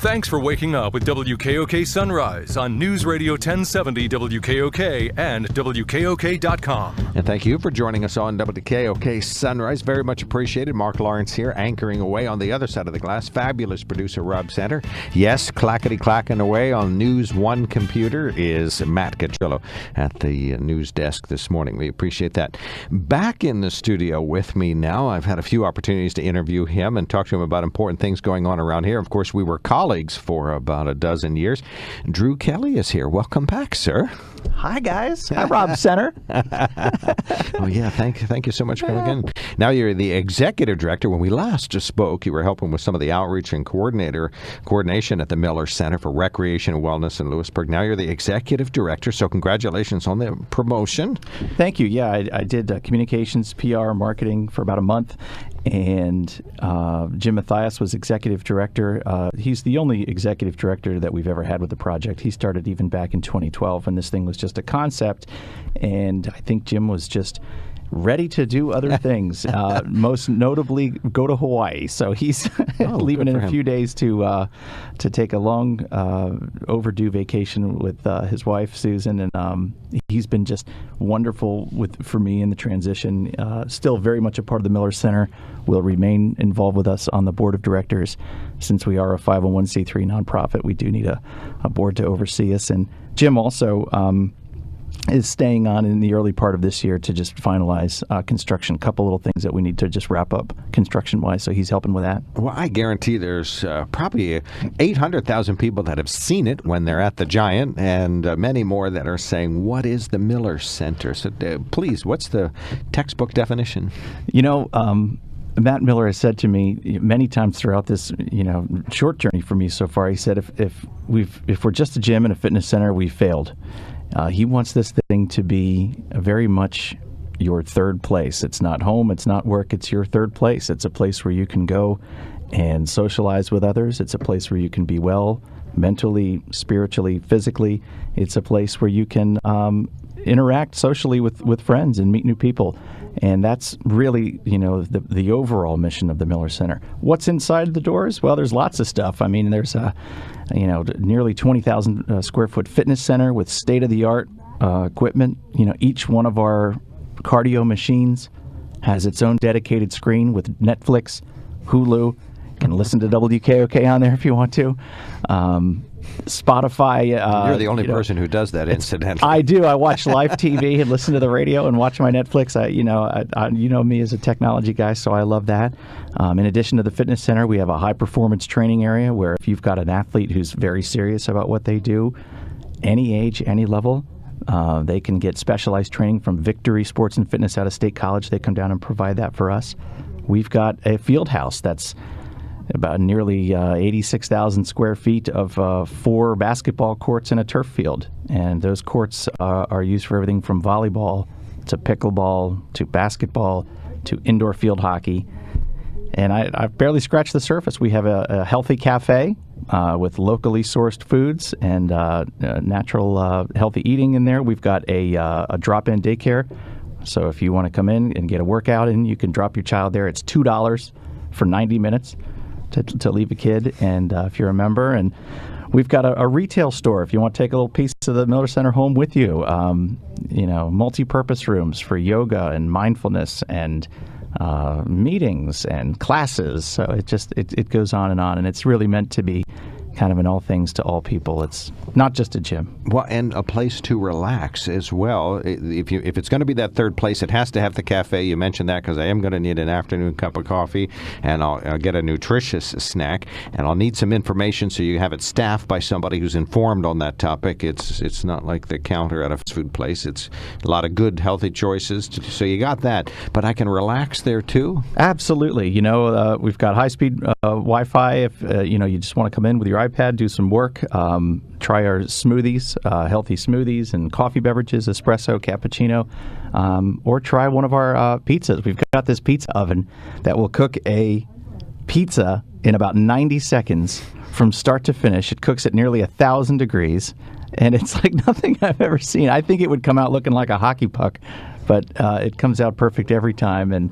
Thanks for waking up with WKOK Sunrise on News Radio 1070 WKOK and WKOK.com. And thank you for joining us on WKOK Sunrise. Very much appreciated. Mark Lawrence here, anchoring away on the other side of the glass. Fabulous producer Rob Center. Yes, clackety-clacking away on News One computer is Matt Gacillo at the news desk this morning. We appreciate that. Back in the studio with me now, I've had a few opportunities to interview him and talk to him about important things going on around here. Of course, we were colleagues for about a dozen years. Drew Kelly is here. Welcome back, sir. Hi, guys. Hi, Rob Center. Oh, yeah. Thank you so much for coming in. Now you're the executive director. When we last just spoke, you were helping with some of the outreach and coordination at the Miller Center for Recreation and Wellness in Lewisburg. Now you're the executive director, so congratulations on the promotion. Thank you. Yeah, I did communications, PR, marketing for about a month, and Jim Mathias was executive director. He's the only executive director that we've ever had with the project. He started even back in 2012 when this thing was just a concept, and I think Jim was just ready to do other things, most notably go to Hawaii. So he's leaving in a few days to take a long overdue vacation with his wife, Susan, and he's been just wonderful for me in the transition. Still very much a part of the Miller Center, will remain involved with us on the board of directors. Since we are a 501c3 nonprofit, we do need a board to oversee us. And Jim also is staying on in the early part of this year to just finalize construction. A couple little things that we need to just wrap up construction-wise, so he's helping with that. Well, I guarantee there's probably 800,000 people that have seen it when they're at the Giant, and many more that are saying, what is the Miller Center? So please, what's the textbook definition? You know, Matt Miller has said to me many times throughout this, short journey for me so far, he said, if we're just a gym and a fitness center, we've failed. He wants this thing to be very much your third place. It's not home, it's not work, it's your third place. It's a place where you can go and socialize with others. It's a place where you can be well mentally, spiritually, physically. It's a place where you can interact socially with friends and meet new people. And that's really, the overall mission of the Miller Center. What's inside the doors? Well, there's lots of stuff. I mean, there's nearly 20,000 square foot fitness center with state-of-the-art equipment. Each one of our cardio machines has its own dedicated screen with Netflix, Hulu. You can listen to WKOK on there if you want to. Spotify. You're the only person who does that, incidentally. I do. I watch live TV and listen to the radio and watch my Netflix. You know me as a technology guy, so I love that. In addition to the fitness center, we have a high-performance training area where if you've got an athlete who's very serious about what they do, any age, any level, they can get specialized training from Victory Sports and Fitness out of State College. They come down and provide that for us. We've got a field house that's about nearly 86,000 square feet of 4 basketball courts and a turf field. And those courts are used for everything from volleyball to pickleball to basketball to indoor field hockey. And I've barely scratched the surface. We have a healthy cafe with locally sourced foods and natural healthy eating in there. We've got a drop-in daycare. So if you want to come in and get a workout in, you can drop your child there. It's $2 for 90 minutes. To leave a kid, and if you're a member, and we've got a retail store if you want to take a little piece of the Miller Center home with you. Multi-purpose rooms for yoga and mindfulness and meetings and classes. So it goes on, and it's really meant to be kind of an all things to all people. It's not just a gym. Well, and a place to relax as well. If it's going to be that third place, it has to have the cafe. You mentioned that because I am going to need an afternoon cup of coffee, and I'll get a nutritious snack, and I'll need some information so you have it staffed by somebody who's informed on that topic. It's not like the counter at a fast food place. It's a lot of good, healthy choices. So you got that, but I can relax there too? Absolutely. We've got high-speed Wi-Fi if you just want to come in with your iPad, do some work, try our smoothies, healthy smoothies and coffee beverages, espresso, cappuccino, or try one of our pizzas. We've got this pizza oven that will cook a pizza in about 90 seconds from start to finish. It cooks at nearly 1,000 degrees, and it's like nothing I've ever seen. I think it would come out looking like a hockey puck, but it comes out perfect every time, and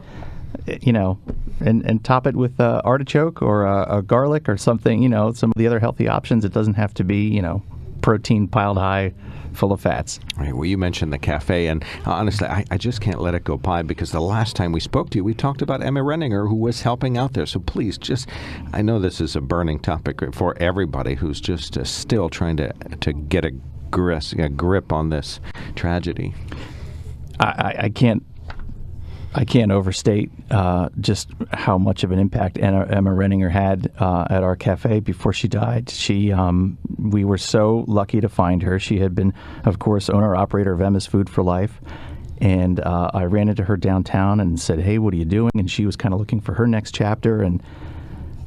and top it with artichoke or a garlic or something, some of the other healthy options. It doesn't have to be, protein piled high, full of fats. Right, well, you mentioned the cafe, and honestly, I just can't let it go by, because the last time we spoke to you, we talked about Emma Renninger, who was helping out there. So please, I know this is a burning topic for everybody who's just still trying to get a grip on this tragedy. I can't overstate just how much of an impact Emma Renninger had at our cafe before she died. We were so lucky to find her. She had been, of course, owner-operator of Emma's Food for Life. And I ran into her downtown and said, "Hey, what are you doing?" And she was kind of looking for her next chapter. And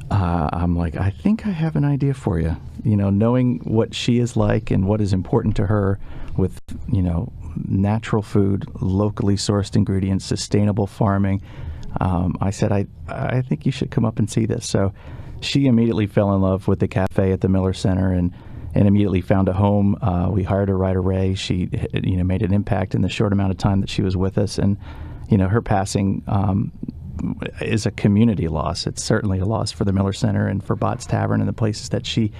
I'm like, "I think I have an idea for you." Knowing what she is like and what is important to her with, natural food, locally sourced ingredients, sustainable farming. I said, I think you should come up and see this. So she immediately fell in love with the cafe at the Miller Center and immediately found a home. We hired her right away. She, made an impact in the short amount of time that she was with us. And, her passing is a community loss. It's certainly a loss for the Miller Center and for Bott's Tavern and the places that she,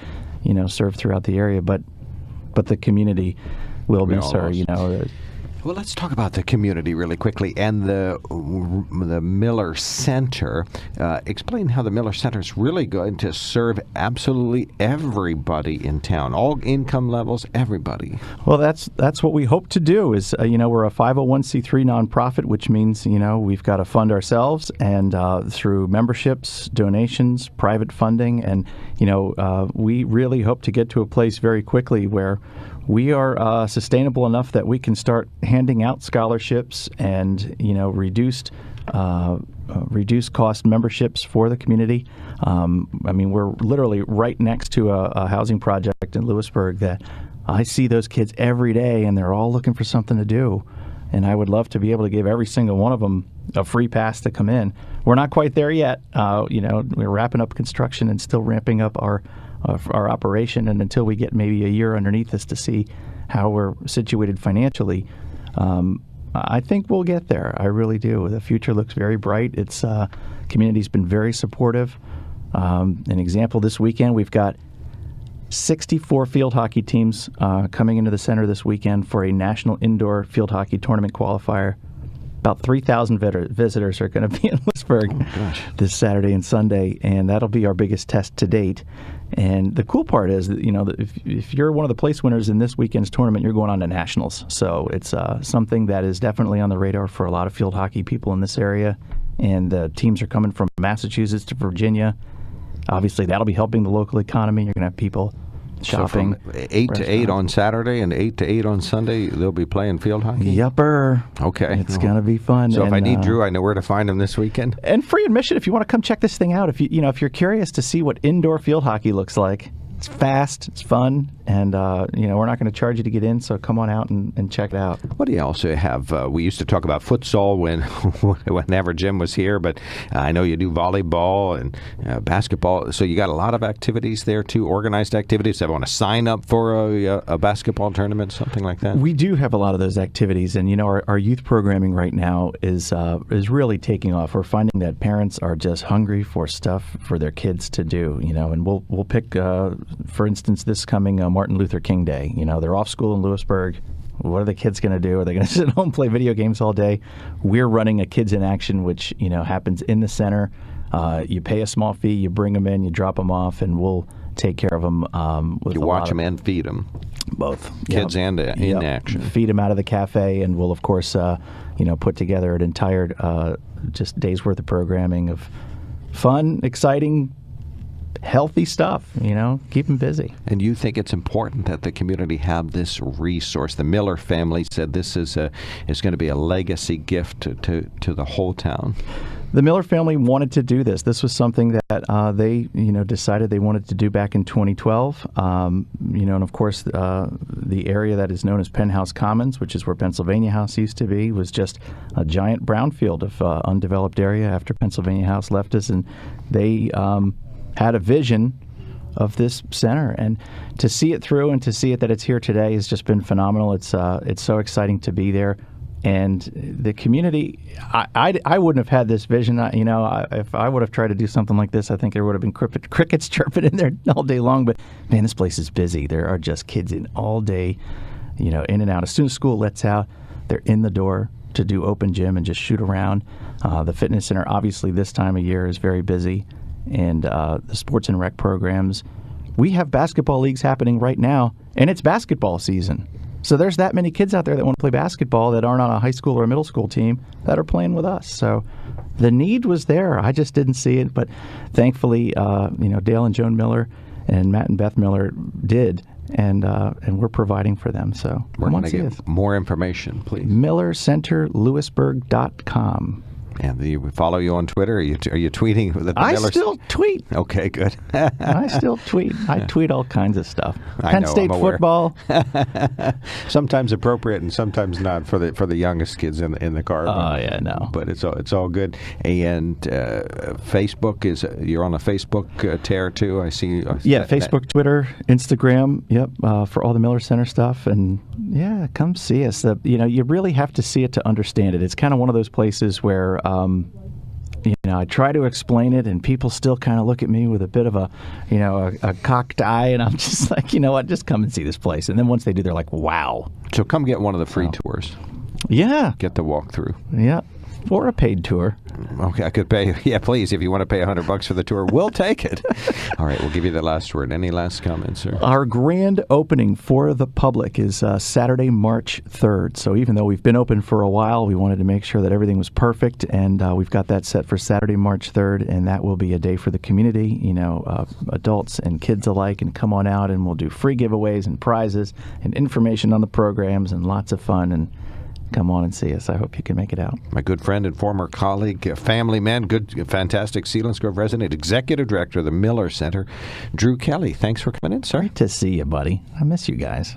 served throughout the area. But the community will miss her, Well, let's talk about the community really quickly and the Miller Center. Explain how the Miller Center is really going to serve absolutely everybody in town, all income levels, everybody. Well, that's what we hope to do. Is we're a 501c3 nonprofit, which means we've got to fund ourselves, and through memberships, donations, private funding, and we really hope to get to a place very quickly where we are sustainable enough that we can start handing out scholarships and reduced cost memberships for the community. We're literally right next to a housing project in Lewisburg that I see those kids every day, and they're all looking for something to do. And I would love to be able to give every single one of them a free pass to come in. We're not quite there yet. We're wrapping up construction and still ramping up our operation, and until we get maybe a year underneath us to see how we're situated financially, I think we'll get there. I really do. The future looks very bright. It's community's been very supportive. An example, this weekend we've got 64 field hockey teams coming into the center this weekend for a national indoor field hockey tournament qualifier. About 3,000 visitors are going to be in Lewisburg this Saturday and Sunday, and that'll be our biggest test to date. And the cool part is that, that if you're one of the place winners in this weekend's tournament, you're going on to nationals. So it's something that is definitely on the radar for a lot of field hockey people in this area. And the teams are coming from Massachusetts to Virginia. Obviously, that'll be helping the local economy. You're going to have people shopping. So from 8 to 8 on Saturday and 8 to 8 on Sunday, they'll be playing field hockey? Yupper. Okay. It's going to be fun. So if I need Drew, I know where to find him this weekend? And free admission if you want to come check this thing out. If if you're curious to see what indoor field hockey looks like. It's fast, it's fun, and we're not going to charge you to get in, so come on out and check it out. What do you also have? We used to talk about futsal whenever Jim was here, but I know you do volleyball and basketball, so you got a lot of activities there too, organized activities. I want to sign up for a basketball tournament, something like that? We do have a lot of those activities, and our youth programming right now is really taking off. We're finding that parents are just hungry for stuff for their kids to do, and we'll pick for instance, this coming Martin Luther King Day, they're off school in Lewisburg. What are the kids going to do? Are they going to sit home and play video games all day? We're running a Kids in Action, which, happens in the center. You pay a small fee, you bring them in, you drop them off, and we'll take care of them. You watch them and feed them. Both. Kids and in action. Feed them out of the cafe, and we'll, of course, put together an entire just day's worth of programming of fun, exciting, healthy stuff, keep them busy. And you think it's important that the community have this resource? The Miller family said this is going to be a legacy gift to the whole town. The Miller family wanted to do this. This was something that they, decided they wanted to do back in 2012. And of course, the area that is known as Penthouse Commons, which is where Pennsylvania House used to be, was just a giant brownfield of undeveloped area after Pennsylvania House left us, and they had a vision of this center, and to see it through and to see it that it's here today has just been phenomenal. It's so exciting to be there, And the community, I wouldn't have had this vision. If I would have tried to do something like this, I think there would have been crickets chirping in there all day long. But, man, this place is busy. There are just kids in all day, in and out. As soon as school lets out, they're in the door to do open gym and just shoot around. The fitness center, obviously, this time of year is very busy. And the sports and rec programs. We have basketball leagues happening right now, and it's basketball season. So there's that many kids out there that want to play basketball that aren't on a high school or a middle school team that are playing with us. So the need was there. I just didn't see it. But thankfully, Dale and Joan Miller and Matt and Beth Miller did. And we're providing for them. So we're going to get more information, please. MillerCenterLewisburg.com. And we follow you on Twitter. Are you tweeting? I still tweet. Okay, good. I still tweet. I tweet all kinds of stuff. Penn State football. Sometimes appropriate and sometimes not for the youngest kids in the car. No. But it's all good. And Facebook you're on a Facebook tear too. I see. Facebook, Twitter, Instagram. Yep, for all the Miller Center stuff. And come see us. You really have to see it to understand it. It's kind of one of those places where. I try to explain it, and people still kind of look at me with a bit of a cocked eye, and I'm just like, you know what, just come and see this place. And then once they do, they're like, wow. So come get one of the free tours. Yeah. Get the walkthrough. Yeah. Or a paid tour. Okay, I could pay. Yeah, please. If you want to pay $100 for the tour, we'll take it. All right, we'll give you the last word. Any last comments, sir? Our grand opening for the public is Saturday, March 3rd. So even though we've been open for a while, we wanted to make sure that everything was perfect, and we've got that set for Saturday, March 3rd, and that will be a day for the community, adults and kids alike, and come on out, and we'll do free giveaways and prizes and information on the programs and lots of fun, and come on and see us. I hope you can make it out. My good friend and former colleague, family man, fantastic Selinsgrove resident, executive director of the Miller Center, Drew Kelly. Thanks for coming in, sir. Great to see you, buddy. I miss you guys.